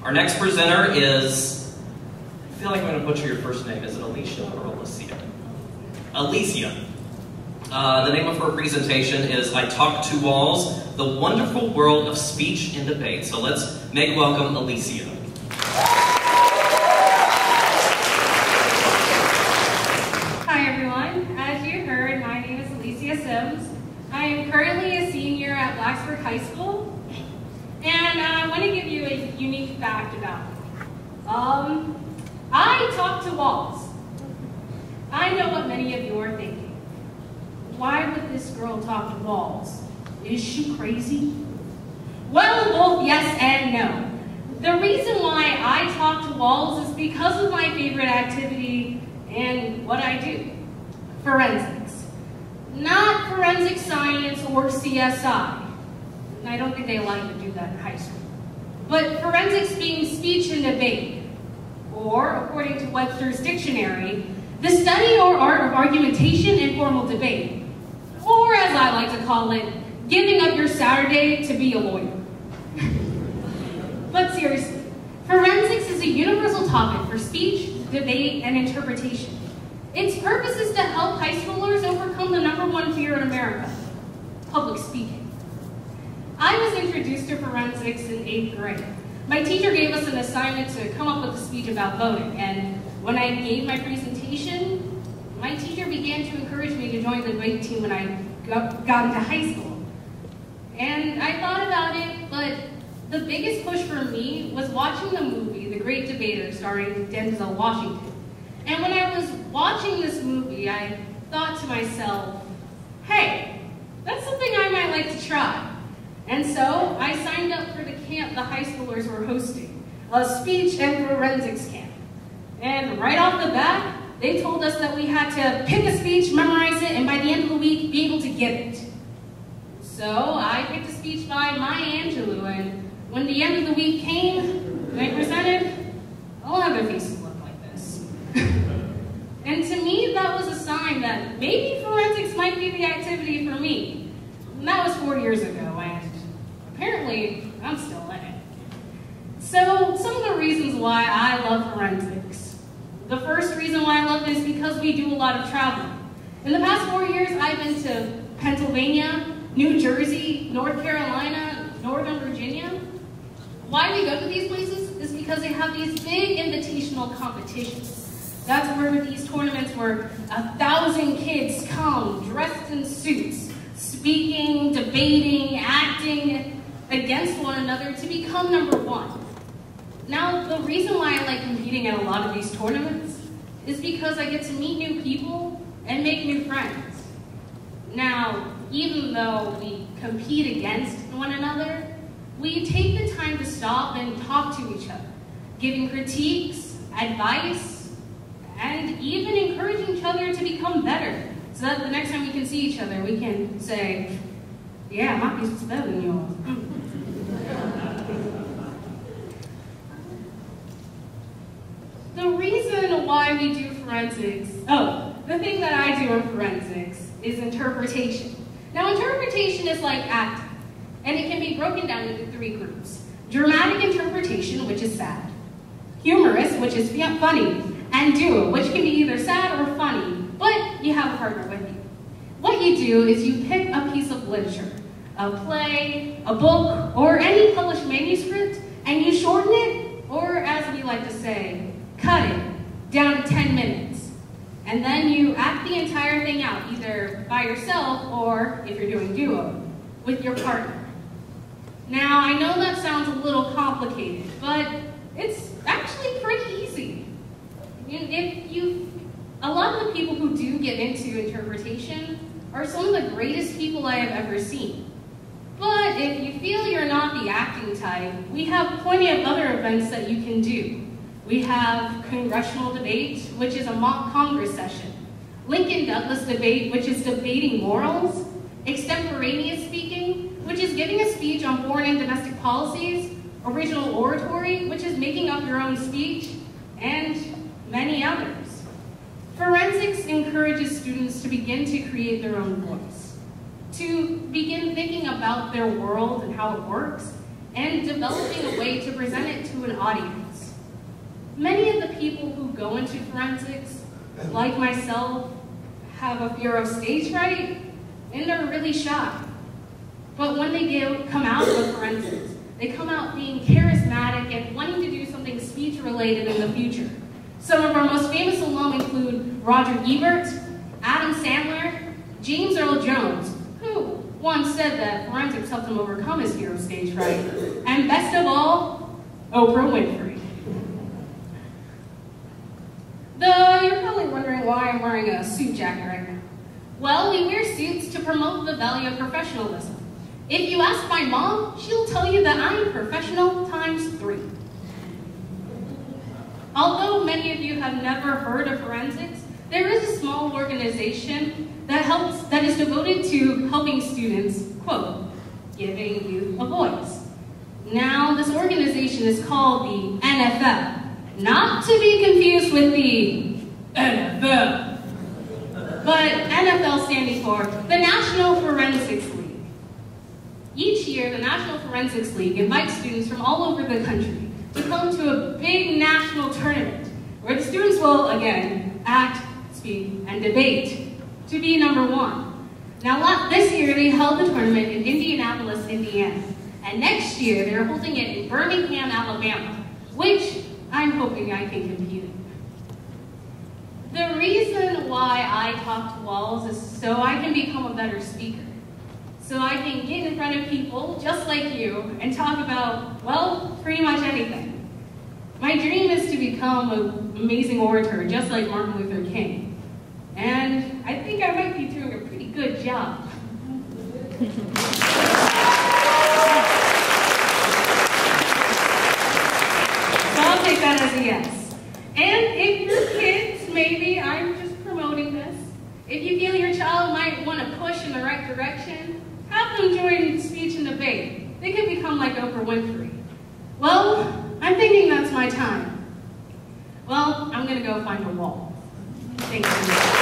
Our next presenter is, I feel like I'm going to butcher your first name. Is it Alyssia or Alyssia? Alyssia. The name of her presentation is I Talk to Walls, the Wonderful World of Speech and Debate. So let's make welcome Alyssia. Hi everyone, as you heard, my name is Alyssia Sims. I am currently a senior at Blacksburg High School, and I want to give you a unique fact about me. I talk to walls. I know what many of you are thinking. Why would this girl talk to walls? Is she crazy? Well, both yes and no. The reason why I talk to walls is because of my favorite activity and what I do. Forensics. Not forensic science or CSI. I don't think they allow you to do that in high school. But forensics being speech and debate, or according to Webster's dictionary, the study or art of argumentation and formal debate. Or as I like to call it, giving up your Saturday to be a lawyer. But seriously, forensics is a universal topic for speech, debate, and interpretation. Its purpose is to help high schoolers overcome the #1 fear in America, public speaking. I was introduced to forensics in 8th grade. My teacher gave us an assignment to come up with a speech about voting, and when I gave my presentation, my teacher began to encourage me to join the debate team when I got into high school. And I thought about it, but the biggest push for me was watching the movie, The Great Debater, starring Denzel Washington. And when I was watching this movie, I thought to myself, hey, that's something I might like to try. And so I signed up for the camp the high schoolers were hosting, a speech and forensics camp. And right off the bat, they told us that we had to pick a speech, memorize it, and by the end of the week, be able to give it. So I picked a speech by Maya Angelou, and when the end of the week came, and I presented, a lot of their faces looked like this. And to me, that was a sign that maybe forensics might be the activity for me. And that was 4 years ago, and apparently, I'm still in it. So, some of the reasons why I love forensics. The first reason why I love it is because we do a lot of traveling. In the past 4 years, I've been to Pennsylvania, New Jersey, North Carolina, Northern Virginia. Why we go to these places is because they have these big invitational competitions. That's where these tournaments where 1,000 kids come dressed in suits, speaking, debating, acting against one another to become #1. Now, the reason why I like competing at a lot of these tournaments is because I get to meet new people and make new friends. Now, even though we compete against one another, we take the time to stop and talk to each other, giving critiques, advice, and even encouraging each other to become better, so that the next time we can see each other, we can say, yeah, my piece was better than yours. The reason why we do forensics, the thing that I do in forensics is interpretation. Now, interpretation is like acting, and it can be broken down into 3 groups. Dramatic interpretation, which is sad. Humorous, which is funny. And duo, which can be either sad or funny, but you have a partner with you. What you do is you pick a piece of literature, a play, a book, or any published manuscript, and you shorten it, or as we like to say, cut it down to 10 minutes. And then you act the entire thing out, either by yourself or, if you're doing duo, with your partner. Now, I know that sounds a little complicated, but it's actually pretty easy. A lot of the people who do get into interpretation are some of the greatest people I have ever seen. But if you feel you're not the acting type, we have plenty of other events that you can do. We have congressional debate, which is a mock Congress session. Lincoln-Douglas debate, which is debating morals. Extemporaneous speaking, which is giving a speech on foreign and domestic policies. Original oratory, which is making up your own speech. And many others. Forensics encourages students to begin to create their own voice, to begin thinking about their world and how it works, and developing a way to present it to an audience. Many of the people who go into forensics, like myself, have a fear of stage fright, and they're really shy. But when they come out of forensics, they come out being charismatic and wanting to do something speech-related in the future. Some of our most famous alum include Roger Ebert, Adam Sandler, James Earl Jones, who once said that forensics helped him overcome his fear of stage fright, and best of all, Oprah Winfrey. Though you're probably wondering why I'm wearing a suit jacket right now. Well, we wear suits to promote the value of professionalism. If you ask my mom, she'll tell you that I'm professional times 3. Although many of you have never heard of forensics, there is a small organization that is devoted to helping students, quote, giving youth a voice. Now, this organization is called the NFL, not to be confused with the NFL, but NFL standing for the National Forensics League. Each year, the National Forensics League invites students from all over the country to come to a big national tournament where the students will, again, act, speak, and debate to be number 1. Now, this year they held the tournament in Indianapolis, Indiana, and next year they're holding it in Birmingham, Alabama, which I'm hoping I can compete in. The reason why I talk to walls is so I can become a better speaker. So I can get in front of people just like you and talk about, well, pretty much anything. My dream is to become an amazing orator just like Martin Luther King. And I think I might be doing a pretty good job. So I'll take that as a yes. And if your kids, maybe I'm just promoting this, if you feel your child might want to push in the right direction, have them join speech and debate. They could become like Oprah Winfrey. Well, I'm thinking that's my time. Well, I'm going to go find a wall. Thank you.